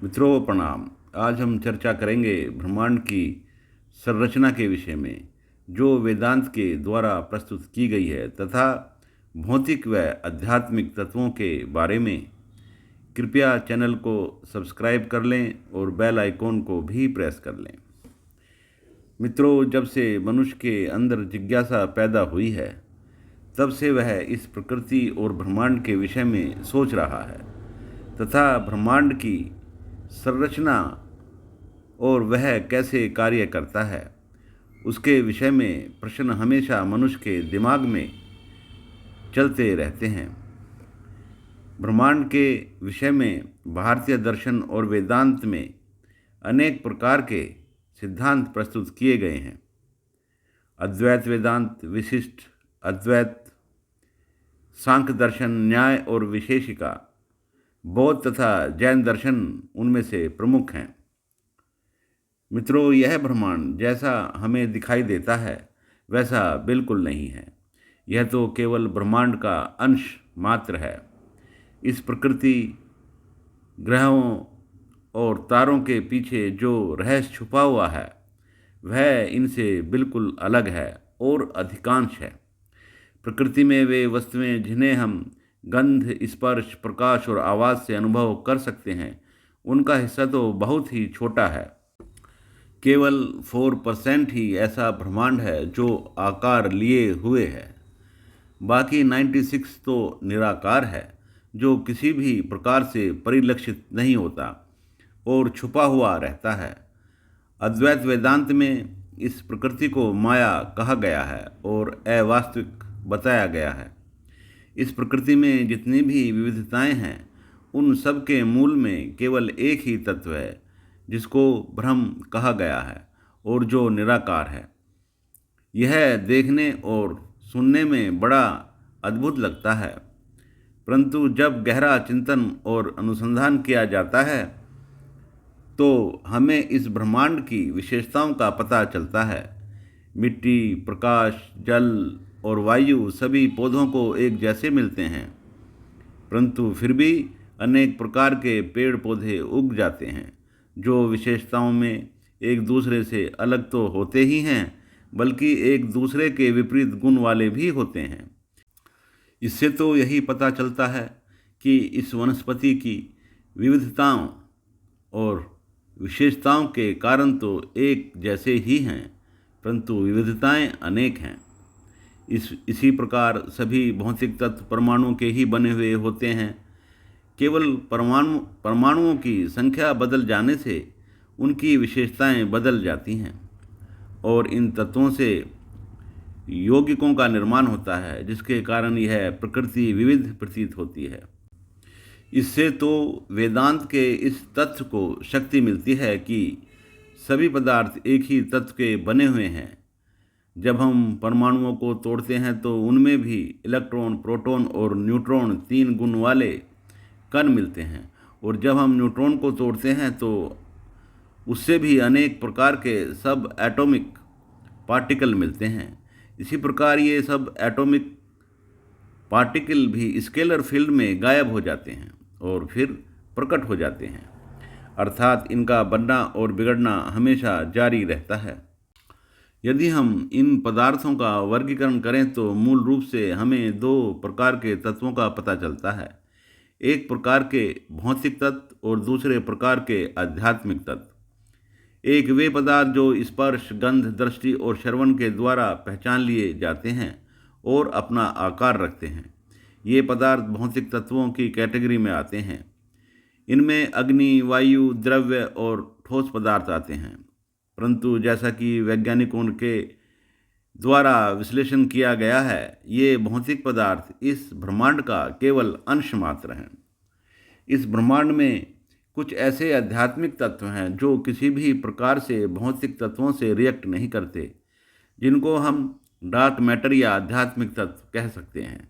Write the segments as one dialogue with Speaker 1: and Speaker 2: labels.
Speaker 1: मित्रों प्रणाम। आज हम चर्चा करेंगे ब्रह्मांड की संरचना के विषय में, जो वेदांत के द्वारा प्रस्तुत की गई है तथा भौतिक व आध्यात्मिक तत्वों के बारे में। कृपया चैनल को सब्सक्राइब कर लें और बेल आइकॉन को भी प्रेस कर लें। मित्रों, जब से मनुष्य के अंदर जिज्ञासा पैदा हुई है, तब से वह इस प्रकृति और ब्रह्मांड के विषय में सोच रहा है तथा ब्रह्मांड की संरचना और वह कैसे कार्य करता है, उसके विषय में प्रश्न हमेशा मनुष्य के दिमाग में चलते रहते हैं। ब्रह्मांड के विषय में भारतीय दर्शन और वेदांत में अनेक प्रकार के सिद्धांत प्रस्तुत किए गए हैं। अद्वैत वेदांत, विशिष्ट अद्वैत, सांख्य दर्शन, न्याय और विशेषिका, बौद्ध तथा जैन दर्शन उनमें से प्रमुख हैं। मित्रों, यह ब्रह्मांड जैसा हमें दिखाई देता है वैसा बिल्कुल नहीं है। यह तो केवल ब्रह्मांड का अंश मात्र है। इस प्रकृति, ग्रहों और तारों के पीछे जो रहस्य छुपा हुआ है वह इनसे बिल्कुल अलग है और अधिकांश है। प्रकृति में वे वस्तुएं जिन्हें हम गंध, स्पर्श, प्रकाश और आवाज़ से अनुभव कर सकते हैं, उनका हिस्सा तो बहुत ही छोटा है। केवल 4% ही ऐसा ब्रह्मांड है जो आकार लिए हुए है। बाकी 96 तो निराकार है, जो किसी भी प्रकार से परिलक्षित नहीं होता और छुपा हुआ रहता है। अद्वैत वेदांत में इस प्रकृति को माया कहा गया है और अवास्तविक बताया गया है। इस प्रकृति में जितनी भी विविधताएं हैं, उन सब के मूल में केवल एक ही तत्व है, जिसको ब्रह्म कहा गया है और जो निराकार है। यह देखने और सुनने में बड़ा अद्भुत लगता है, परंतु जब गहरा चिंतन और अनुसंधान किया जाता है तो हमें इस ब्रह्मांड की विशेषताओं का पता चलता है। मिट्टी, प्रकाश, जल और वायु सभी पौधों को एक जैसे मिलते हैं, परंतु फिर भी अनेक प्रकार के पेड़ पौधे उग जाते हैं, जो विशेषताओं में एक दूसरे से अलग तो होते ही हैं, बल्कि एक दूसरे के विपरीत गुण वाले भी होते हैं। इससे तो यही पता चलता है कि इस वनस्पति की विविधताओं और विशेषताओं के कारण तो एक जैसे ही हैं, परंतु विविधताएं अनेक हैं। इसी प्रकार सभी भौतिक तत्व परमाणुओं के ही बने हुए होते हैं। केवल परमाणुओं की संख्या बदल जाने से उनकी विशेषताएं बदल जाती हैं और इन तत्वों से यौगिकों का निर्माण होता है, जिसके कारण यह प्रकृति विविध प्रतीत होती है। इससे तो वेदांत के इस तथ्य को शक्ति मिलती है कि सभी पदार्थ एक ही तत्व के बने हुए हैं। जब हम परमाणुओं को तोड़ते हैं तो उनमें भी इलेक्ट्रॉन, प्रोटॉन और न्यूट्रॉन 3 गुण वाले कण मिलते हैं, और जब हम न्यूट्रॉन को तोड़ते हैं तो उससे भी अनेक प्रकार के सब एटॉमिक पार्टिकल मिलते हैं। इसी प्रकार ये सब एटॉमिक पार्टिकल भी स्केलर फील्ड में गायब हो जाते हैं और फिर प्रकट हो जाते हैं, अर्थात इनका बनना और बिगड़ना हमेशा जारी रहता है। यदि हम इन पदार्थों का वर्गीकरण करें तो मूल रूप से हमें 2 प्रकार के तत्वों का पता चलता है। एक प्रकार के भौतिक तत्व और दूसरे प्रकार के आध्यात्मिक तत्व। एक वे पदार्थ जो स्पर्श, गंध, दृष्टि और श्रवण के द्वारा पहचान लिए जाते हैं और अपना आकार रखते हैं। ये पदार्थ भौतिक तत्वों की कैटेगरी में आते हैं। इनमें अग्नि, वायु, द्रव्य और ठोस पदार्थ आते हैं, परंतु जैसा कि वैज्ञानिकों के द्वारा विश्लेषण किया गया है, ये भौतिक पदार्थ इस ब्रह्मांड का केवल अंश मात्र हैं। इस ब्रह्मांड में कुछ ऐसे आध्यात्मिक तत्व हैं जो किसी भी प्रकार से भौतिक तत्वों से रिएक्ट नहीं करते, जिनको हम डार्क मैटर या आध्यात्मिक तत्व कह सकते हैं।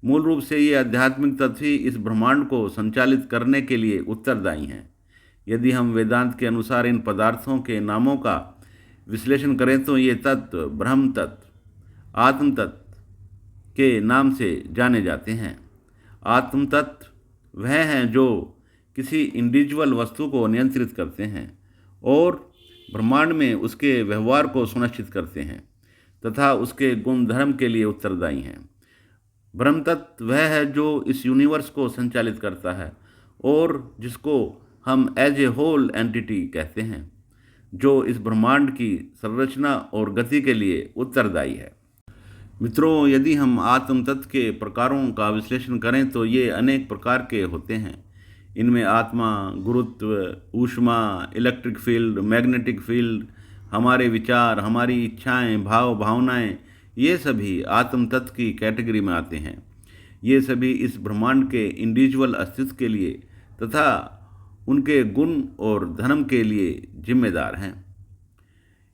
Speaker 1: मूल रूप से ये आध्यात्मिक तत्व ही इस ब्रह्मांड को संचालित करने के लिए उत्तरदायी हैं। यदि हम वेदांत के अनुसार इन पदार्थों के नामों का विश्लेषण करें तो ये तत्व ब्रह्म तत्व, आत्म तत्व के नाम से जाने जाते हैं। आत्म तत्व वह हैं जो किसी इंडिविजुअल वस्तु को नियंत्रित करते हैं और ब्रह्मांड में उसके व्यवहार को सुनिश्चित करते हैं तथा उसके गुण धर्म के लिए उत्तरदायी हैं। ब्रह्म तत्व वह है जो इस यूनिवर्स को संचालित करता है और जिसको हम एज ए होल एंटिटी कहते हैं, जो इस ब्रह्मांड की संरचना और गति के लिए उत्तरदायी है। मित्रों, यदि हम आत्म तत्व के प्रकारों का विश्लेषण करें तो ये अनेक प्रकार के होते हैं। इनमें आत्मा, गुरुत्व, ऊष्मा, इलेक्ट्रिक फील्ड, मैग्नेटिक फील्ड, हमारे विचार, हमारी इच्छाएं, भाव, भावनाएं, ये सभी आत्म तत्व की कैटेगरी में आते हैं। ये सभी इस ब्रह्मांड के इंडिविजुअल अस्तित्व के लिए तथा उनके गुण और धर्म के लिए जिम्मेदार हैं।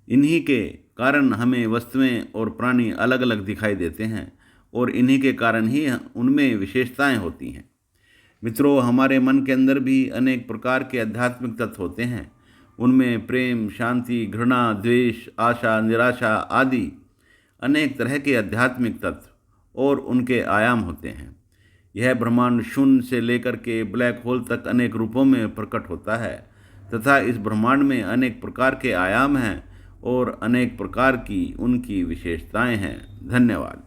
Speaker 1: इन्हीं के कारण हमें वस्तुएं और प्राणी अलग अलग दिखाई देते हैं और इन्हीं के कारण ही उनमें विशेषताएं होती हैं। मित्रों, हमारे मन के अंदर भी अनेक प्रकार के आध्यात्मिक तत्व होते हैं। उनमें प्रेम, शांति, घृणा, द्वेष, आशा, निराशा आदि अनेक तरह के आध्यात्मिक तत्व और उनके आयाम होते हैं। यह ब्रह्मांड शून्य से लेकर के ब्लैक होल तक अनेक रूपों में प्रकट होता है तथा इस ब्रह्मांड में अनेक प्रकार के आयाम हैं और अनेक प्रकार की उनकी विशेषताएं हैं। धन्यवाद।